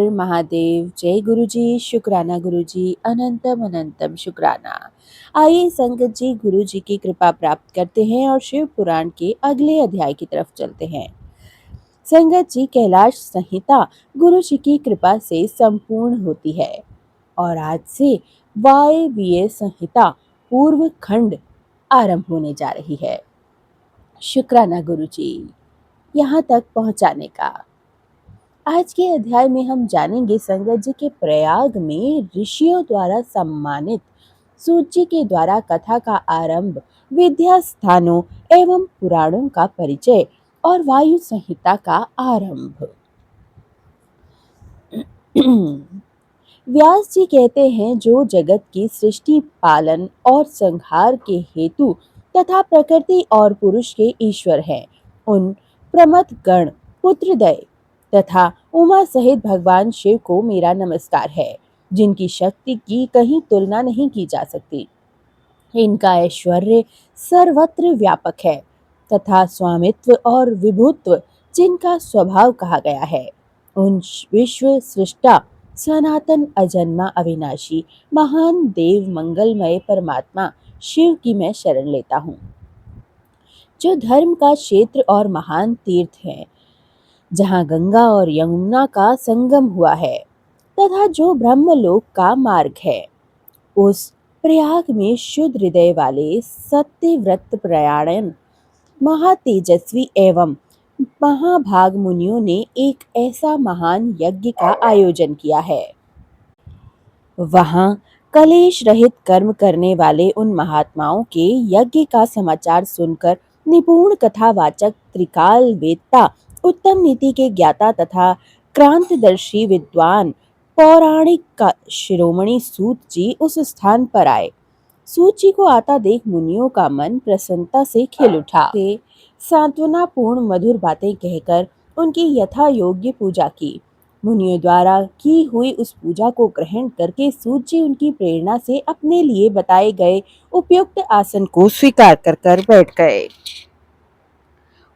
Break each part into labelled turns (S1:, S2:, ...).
S1: महादेव, जय गुरुजी, शुक्राना गुरुजी, अनंतम अनंतम शुक्राना। आइए संगत जी गुरु जी की कृपा प्राप्त करते हैं और शिव पुराण के अगले अध्याय की तरफ चलते हैं। संगत जी, कैलाश संहिता गुरु जी की कृपा से संपूर्ण होती है और आज से वायवीय संहिता पूर्व खंड आरंभ होने जा रही है। शुक्राना गुरु जी यहाँ तक पहुंचाने का। आज के अध्याय में हम जानेंगे संगत जी के प्रयाग में ऋषियों द्वारा सम्मानित सूची के द्वारा कथा का आरंभ, विद्या स्थानों एवं पुराणों का परिचय और वायु संहिता का आरंभ। व्यास जी कहते हैं, जो जगत की सृष्टि, पालन और संहार के हेतु तथा प्रकृति और पुरुष के ईश्वर हैं, उन प्रमथ गण पुत्रदय तथा उमा सहित भगवान शिव को मेरा नमस्कार है, जिनकी शक्ति की कहीं तुलना नहीं की जा सकती। इनका ऐश्वर्य सर्वत्र व्यापक है तथा स्वामित्व और विभुत्व जिनका स्वभाव कहा गया है। उन विश्व सृष्टा सनातन अजन्मा अविनाशी महान देव मंगलमय परमात्मा शिव की मैं शरण लेता हूँ, जो धर्म का क्षेत्र और महान तीर्थ है, जहाँ गंगा और यमुना का संगम हुआ है तथा जो ब्रह्मलोक का मार्ग है। उस प्रयाग में शुद्ध हृदय वाले सत्यव्रत प्रयाणन महातेजस्वी एवं महाभाग मुनियों ने एक ऐसा महान यज्ञ का आयोजन किया है। वहां कलेश रहित कर्म करने वाले उन महात्माओं के यज्ञ का समाचार सुनकर निपुण कथावाचक, त्रिकाल वेत्ता, उत्तम नीति के ज्ञाता तथा क्रांतदर्शी विद्वान पौराणिक का शिरोमणि सूत जी उस स्थान पर आए। सूत जी को आता देख मुनियों का मन प्रसन्नता से खिल उठा। से सांत्वनापूर्ण मधुर बातें कहकर उनकी यथा योग्य पूजा की। मुनियों द्वारा की हुई उस पूजा को ग्रहण करके सूत जी उनकी प्रेरणा से अपने लिए बताए गए उपयुक्त आसन को स्वीकार कर बैठ गए।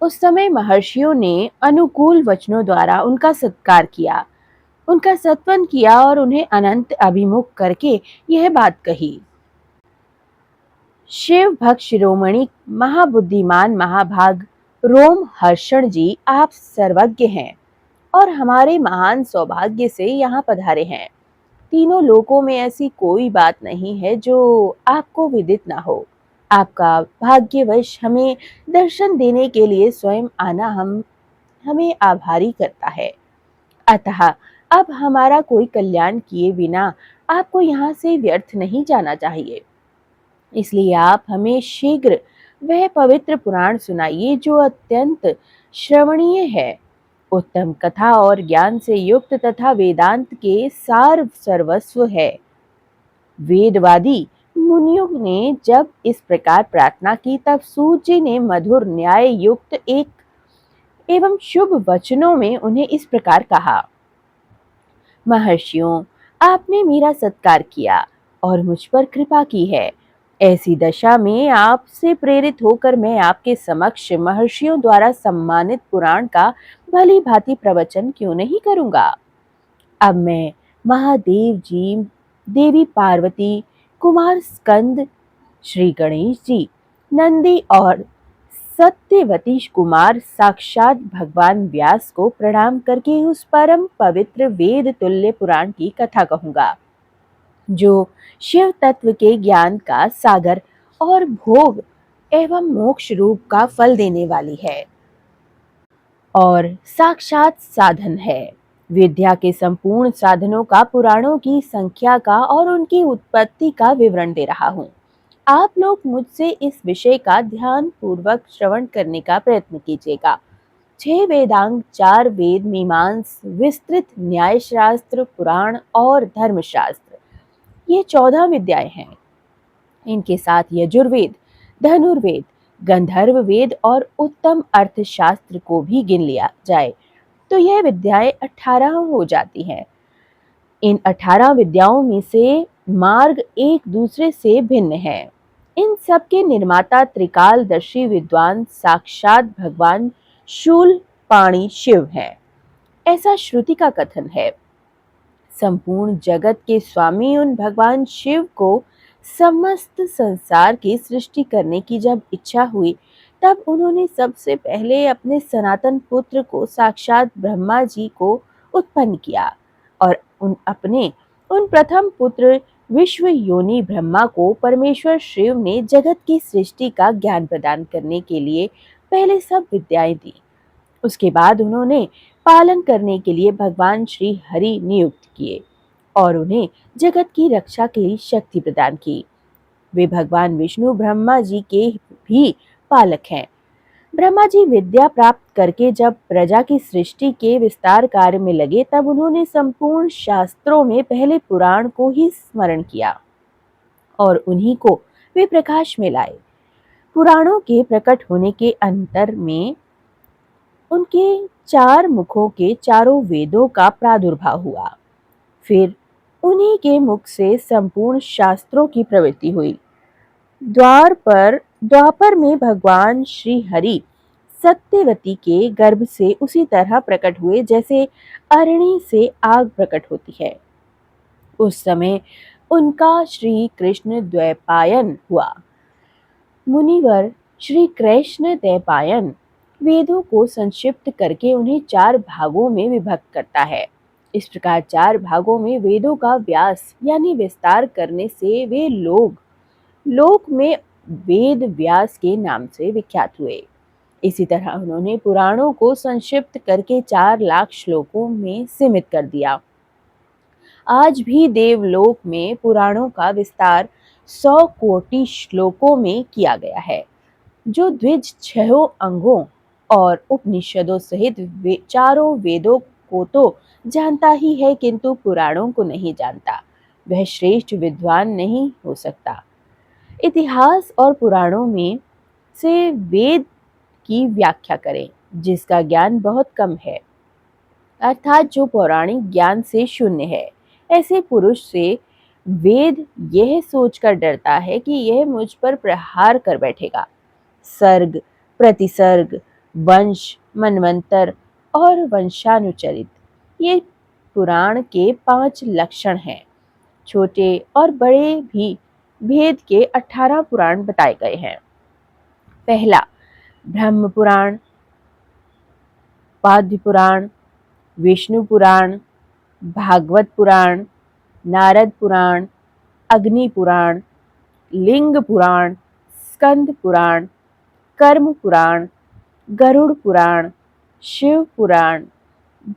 S1: उस समय महर्षियों ने अनुकूल वचनों द्वारा उनका सत्कार किया, उनका सत्वन किया और उन्हें अनंत अभिमुख करके यह बात कही। शिव भक्त शिरोमणि महाबुद्धिमान महाभाग रोम हर्षण जी, आप सर्वज्ञ हैं और हमारे महान सौभाग्य से यहाँ पधारे हैं। तीनों लोकों में ऐसी कोई बात नहीं है जो आपको विदित ना हो। आपका भाग्यवश हमें दर्शन देने के लिए स्वयं आना हमें आभारी करता है। अतः अब हमारा कोई कल्याण किए बिना आपको यहाँ से व्यर्थ नहीं जाना चाहिए। इसलिए आप हमें शीघ्र वह पवित्र पुराण सुनाइए जो अत्यंत श्रवणीय है, उत्तम कथा और ज्ञान से युक्त तथा वेदांत के सार सर्वस्व है। वेदवादी मुनियों ने जब इस प्रकार प्रार्थना की, तब सूत जी ने मधुर न्याय युक्त एक एवं शुभ वचनों में उन्हें इस प्रकार कहा। महर्षियों, आपने मेरा सत्कार किया और मुझ पर कृपा की है। ऐसी दशा में आपसे प्रेरित होकर मैं आपके समक्ष महर्षियों द्वारा सम्मानित पुराण का भली भांति प्रवचन क्यों नहीं करूंगा। अब मैं महादेव जी, देवी पार्वती, कुमार स्कंद, श्री गणेश जी, नंदी और सत्यवती कुमार साक्षात भगवान व्यास को प्रणाम करके उस परम पवित्र वेद तुल्य पुराण की कथा कहूंगा, जो शिव तत्व के ज्ञान का सागर और भोग एवं मोक्ष रूप का फल देने वाली है और साक्षात साधन है। विद्या के संपूर्ण साधनों का, पुराणों की संख्या का और उनकी उत्पत्ति का विवरण दे रहा हूँ। आप लोग मुझसे इस विषय का ध्यान पूर्वक श्रवण करने का प्रयत्न कीजिएगा। 6 वेदांग, 4 वेद, मीमांस, विस्तृत न्याय शास्त्र, पुराण और धर्मशास्त्र, ये 14 विद्याएं हैं। इनके साथ यजुर्वेद, धनुर्वेद, गंधर्व वेद और उत्तम अर्थशास्त्र को भी गिन लिया जाए तो यह विद्याएं 18 हो जाती हैं। इन 18 विद्याओं में से मार्ग एक दूसरे से भिन्न है। इन सब के निर्माता त्रिकालदर्शी विद्वान साक्षात भगवान शूल पाणी शिव हैं, ऐसा श्रुति का कथन है। संपूर्ण जगत के स्वामी उन भगवान शिव को समस्त संसार की सृष्टि करने की जब इच्छा हुई, तब उन्होंने सबसे पहले अपने सनातन पुत्र को साक्षात ब्रह्मा जी को उत्पन्न किया और उन प्रथम पुत्र विश्व योनि ब्रह्मा को परमेश्वर शिव ने जगत की सृष्टि का ज्ञान प्रदान करने के लिए पहले सब विद्याएं दी। उसके बाद उन्होंने पालन करने के लिए भगवान श्री हरि नियुक्त किए और उन्हें जगत की रक्षा के लिए शक्ति प्रदान की। वे भगवान विष्णु ब्रह्मा जी के भी पालक हैं। ब्रह्मा जी विद्या प्राप्त करके जब प्रजा की सृष्टि के विस्तार कार्य में लगे, तब उन्होंने संपूर्ण शास्त्रों में पहले पुराण को ही स्मरण किया और उन्हीं को वे प्रकाश में लाए। पुराणों के प्रकट होने के अंतर में उनके चार मुखों के चारों वेदों का प्रादुर्भाव हुआ। फिर उन्हीं के मुख से संपूर्ण शास्त्रों की प्रवृत्ति हुई। द्वापर में भगवान श्री हरि सत्यवती के गर्भ से उसी तरह प्रकट हुए जैसे अरणी से आग प्रकट होती है। उस समय उनका श्री कृष्ण द्वैपायन हुआ। मुनिवर श्री कृष्ण द्वैपायन वेदों को संक्षिप्त करके उन्हें चार भागों में विभक्त करता है। इस प्रकार चार भागों में वेदों का व्यास यानी विस्तार करने से वे लोक में वेद व्यास के नाम से विख्यात हुए। इसी तरह उन्होंने पुराणों को संक्षिप्त करके 4 लाख श्लोकों में सीमित कर दिया। आज भी देवलोक में पुराणों का विस्तार 100 कोटि श्लोकों में किया गया है, जो द्विज 6 अंगों और उपनिषदों सहित चारों वेदों को तो जानता ही है, किंतु पुराणों को नहीं जानता, वह श्रेष्ठ विद्वान नहीं हो सकता। इतिहास और पुराणों में से वेद की व्याख्या करें जिसका ज्ञान बहुत कम है, अर्थात जो पौराणिक ज्ञान से शून्य है। ऐसे पुरुष से वेद यह सोचकर डरता है कि यह मुझ पर प्रहार कर बैठेगा। सर्ग, प्रतिसर्ग, वंश, मनवंतर और वंशानुचरित, ये पुराण के 5 लक्षण हैं। छोटे और बड़े भी भेद के 18 पुराण बताए गए हैं। पहला ब्रह्म पुराण, पाद्य पुराण, विष्णु पुराण, भागवत पुराण, नारद पुराण, अग्नि पुराण, लिंग पुराण, स्कंद पुराण, कर्म पुराण, गरुड़ पुराण, शिव पुराण,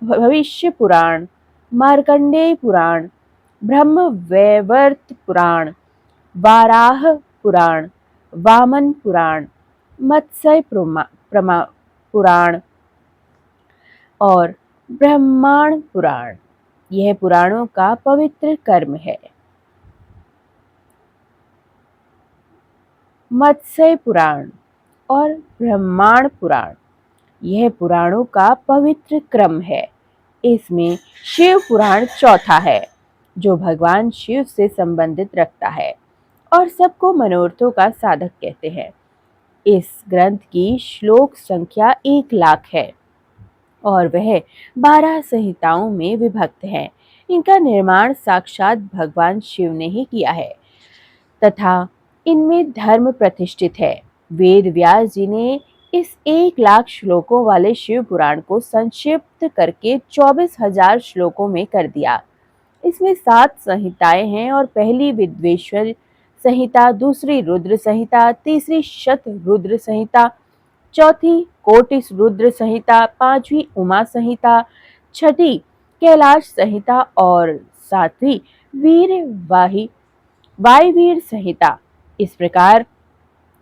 S1: भविष्य पुराण, मार्कंडेय पुराण, ब्रह्म वैवर्त पुराण, वाराह पुराण, वामन पुराण, मत्स्य पुराण और ब्रह्मांड पुराण। यह पुराणों का पवित्र कर्म है। मत्स्य पुराण और ब्रह्मांड पुराण, यह पुराणों का पवित्र क्रम है। इसमें शिव पुराण चौथा है, जो भगवान शिव से संबंधित रखता है और सबको मनोरथों का साधक कहते हैं। इस ग्रंथ की श्लोक संख्या 1 लाख है और वह 12 संहिताओं में विभक्त है। इनका निर्माण साक्षात भगवान शिव ने ही किया है तथा इनमें धर्म प्रतिष्ठित है। वेद व्यास जी ने इस 1 लाख श्लोकों वाले शिव पुराण को संक्षिप्त करके 24,000 श्लोकों में कर दिया। इसमें 7 संहिताएं हैं और पहली विद्वेश्वर संहिता, दूसरी रुद्र संहिता, तीसरी शत रुद्र संहिता, चौथी कोटिस रुद्र संहिता, पांचवी उमा संहिता, छठी कैलाश संहिता और सातवीं वायवीर संहिता। इस प्रकार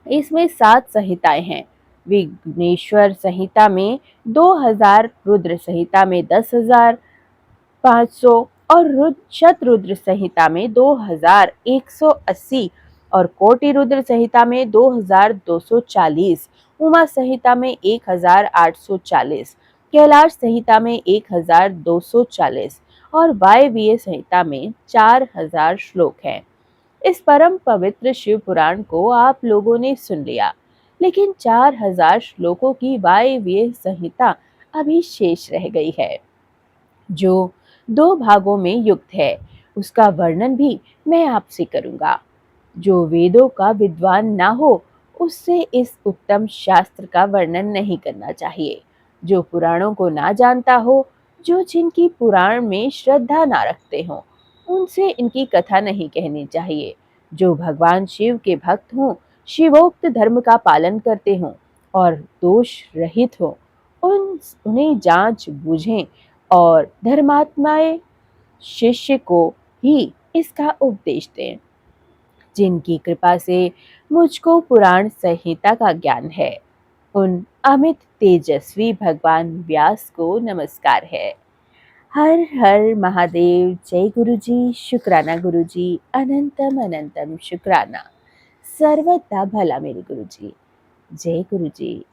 S1: इसमें 7 संहिताएं हैं। विघ्नेश्वर संहिता में 2000, रुद्र संहिता में 10,500 और शतरुद्र संहिता में 2180 और कोटि रुद्र संहिता में 2240, उमा संहिता में 1840, कैलाश संहिता में 1240 और वायवीय संहिता में 4000 श्लोक हैं। इस परम पवित्र शिव पुराण को आप लोगों ने सुन लिया, लेकिन 4000 श्लोकों की वायवीय संहिता अभी शेष रह गई है, जो 2 भागों में युक्त है, उसका वर्णन भी मैं आपसे करूँगा। जो वेदों का विद्वान ना हो, उससे इस उत्तम शास्त्र का वर्णन नहीं करना चाहिए। जो पुराणों को ना जानता हो, जो जिनकी पुराण में श्रद्धा ना रखते हों, उनसे इनकी कथा नहीं कहनी चाहिए। जो भगवान शिव के भक्त हों, शिवोक्त धर्म का पालन करते हों और दोष रहित हों, उन्हें जांच बूझें और धर्मात्माएं शिष्य को ही इसका उपदेश दें। जिनकी कृपा से मुझको पुराण संहिता का ज्ञान है, उन अमित तेजस्वी भगवान व्यास को नमस्कार है। हर हर महादेव। जय गुरु जी। शुक्राना गुरु जी। अनंतम अनंतम शुक्राना। सर्वदा भला मेरे गुरु जी। जय गुरु जी।